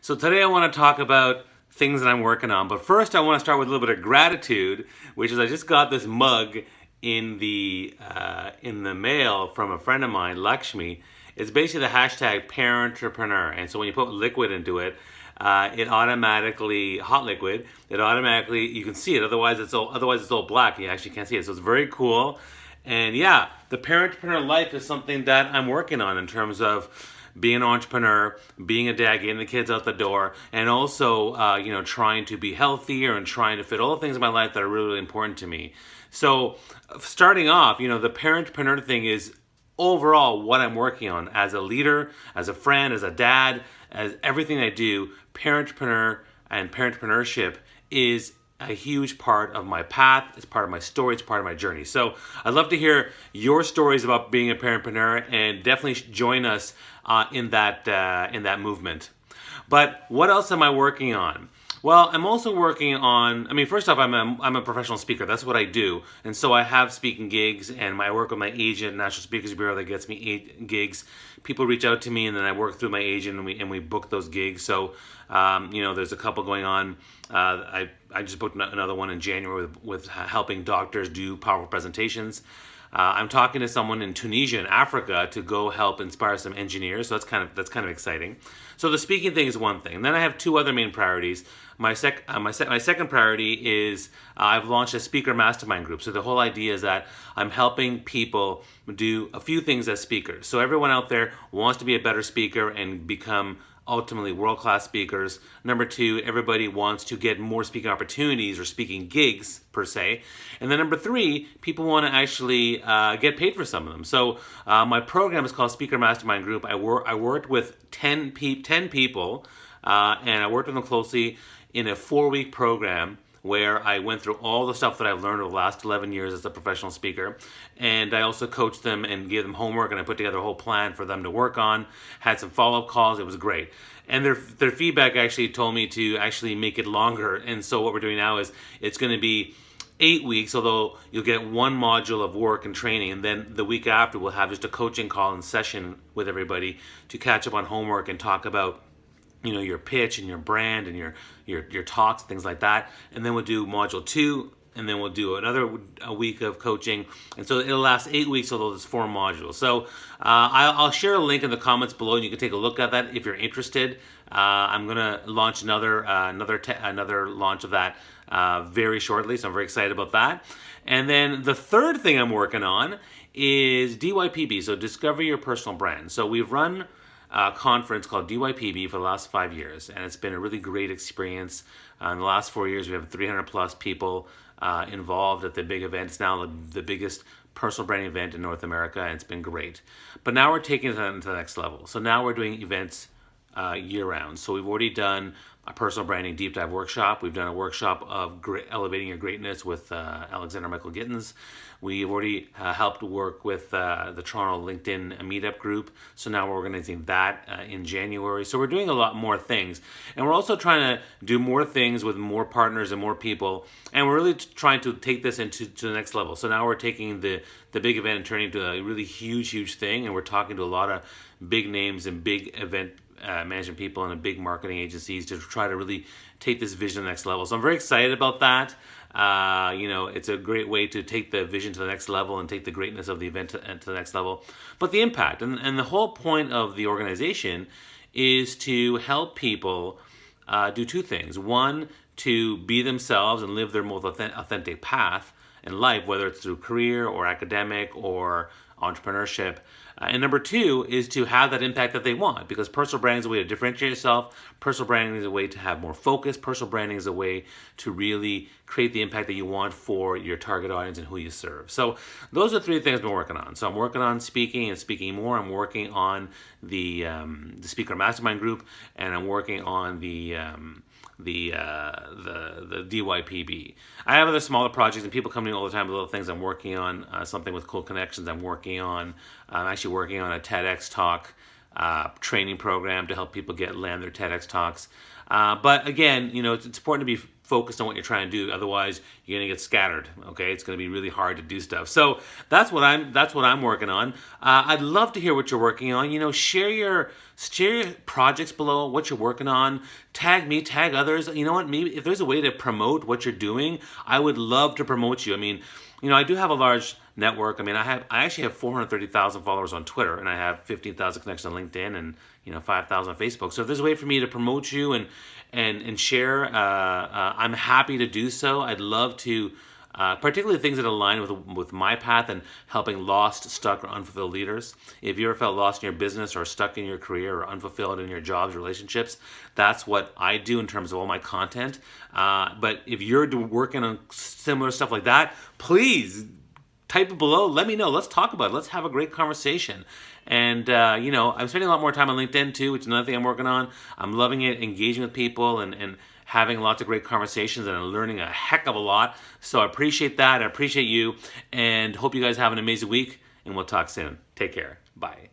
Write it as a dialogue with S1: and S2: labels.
S1: So today I want to talk about things that I'm working on. But first I want to start with a little bit of gratitude, which is I just got this mug in the mail from a friend of mine, Lakshmi. It's basically the hashtag Parentrepreneur. And so when you put liquid into it, it automatically, hot liquid, it automatically, you can see it. Otherwise it's all black. You actually can't see it. So it's very cool. And yeah, the Parentrepreneur life is something that I'm working on in terms of being an entrepreneur, being a dad, getting the kids out the door, and also, trying to be healthier and trying to fit all the things in my life that are really, really important to me. So, starting off, the Parentrepreneur thing is overall what I'm working on as a leader, as a friend, as a dad, as everything I do. Parentrepreneur and parentrpreneurship is a huge part of my path. It's part of my story. It's part of my journey. So I'd love to hear your stories about being a parentrepreneur, and definitely join us in that movement. But what else am I working on? Well, I'm also working on, first off, I'm a professional speaker. That's what I do. And so I have speaking gigs, and I work with my agent, National Speakers Bureau, that gets me 8 gigs. People reach out to me, and then I work through my agent, and we book those gigs. So, there's a couple going on. I just booked another one in January with helping doctors do powerful presentations. I'm talking to someone in Tunisia, in Africa, to go help inspire some engineers. So that's kind of exciting. So the speaking thing is one thing. And then I have 2 other main priorities. My second priority is I've launched a speaker mastermind group. So the whole idea is that I'm helping people do a few things as speakers. So everyone out there wants to be a better speaker and become ultimately world-class speakers. Number 2, everybody wants to get more speaking opportunities or speaking gigs per se. And then number 3, people want to actually get paid for some of them. So my program is called Speaker Mastermind Group. I worked with 10 people, and I worked with them closely in a 4-week program where I went through all the stuff that I've learned over the last 11 years as a professional speaker. And I also coached them and gave them homework, and I put together a whole plan for them to work on, had some follow-up calls. It was great. And their feedback actually told me to actually make it longer. And so what we're doing now is it's going to be 8 weeks, although you'll get 1 module of work and training, and then the week after we'll have just a coaching call and session with everybody to catch up on homework and talk about your pitch and your brand and your talks, things like that. And then we'll do module 2, and then we'll do a week of coaching. And so it'll last 8 weeks, although there's 4 modules. So I'll share a link in the comments below, and you can take a look at that if you're interested. I'm gonna launch another launch of that very shortly, so I'm very excited about that. And then the third thing I'm working on is DYPB, so Discover Your Personal Brand. So we've run a conference called DYPB for the last 5 years, and it's been a really great experience. In the last 4 years, we have 300 plus people involved at the big event. It's now the biggest personal branding event in North America, and it's been great. But now we're taking it to the next level. So now we're doing events year-round. So we've already done a personal branding deep dive workshop. We've done a workshop of elevating your greatness with Alexander Michael Gittins. We've already helped work with the Toronto LinkedIn meetup group. So now we're organizing that in January. So we're doing a lot more things. And we're also trying to do more things with more partners and more people. And we're really trying to take this to the next level. So now we're taking the big event and turning it into a really huge thing. And we're talking to a lot of big names and big event management people and big marketing agencies to try to really take this vision to the next level. So I'm very excited about that. It's a great way to take the vision to the next level and take the greatness of the event to the next level. But the impact and the whole point of the organization is to help people do 2 things. One, to be themselves and live their most authentic path in life, whether it's through career or academic or entrepreneurship. And number 2 is to have that impact that they want, because personal branding is a way to differentiate yourself. Personal branding is a way to have more focus. Personal branding is a way to really create the impact that you want for your target audience and who you serve. So those are 3 things I've been working on. So I'm working on speaking and speaking more. I'm working on the Speaker Mastermind Group, and I'm working on the DYPB. I have other smaller projects and people come to me all the time with little things I'm working on. Something with Cool Connections I'm working on. I'm actually working on a TEDx talk training program to help people land their TEDx talks. But again, it's important to be focused on what you're trying to do. Otherwise, you're gonna get scattered. Okay, it's gonna be really hard to do stuff. So that's what I'm working on. I'd love to hear what you're working on. You know, share your projects below, what you're working on. Tag me, tag others. You know what? Maybe if there's a way to promote what you're doing, I would love to promote you. I mean, you know, I do have a large network. I mean, I actually have 430,000 followers on Twitter, and I have 15,000 connections on LinkedIn, and 5,000 on Facebook. So if there's a way for me to promote you and share, I'm happy to do so. I'd love to, particularly things that align with my path and helping lost, stuck, or unfulfilled leaders. If you ever felt lost in your business or stuck in your career or unfulfilled in your jobs, relationships, that's what I do in terms of all my content. But if you're working on similar stuff like that, please type it below. Let me know. Let's talk about it. Let's have a great conversation. And, I'm spending a lot more time on LinkedIn too, which is another thing I'm working on. I'm loving it, engaging with people and having lots of great conversations, and I'm learning a heck of a lot. So I appreciate that. I appreciate you, and hope you guys have an amazing week, and we'll talk soon. Take care. Bye.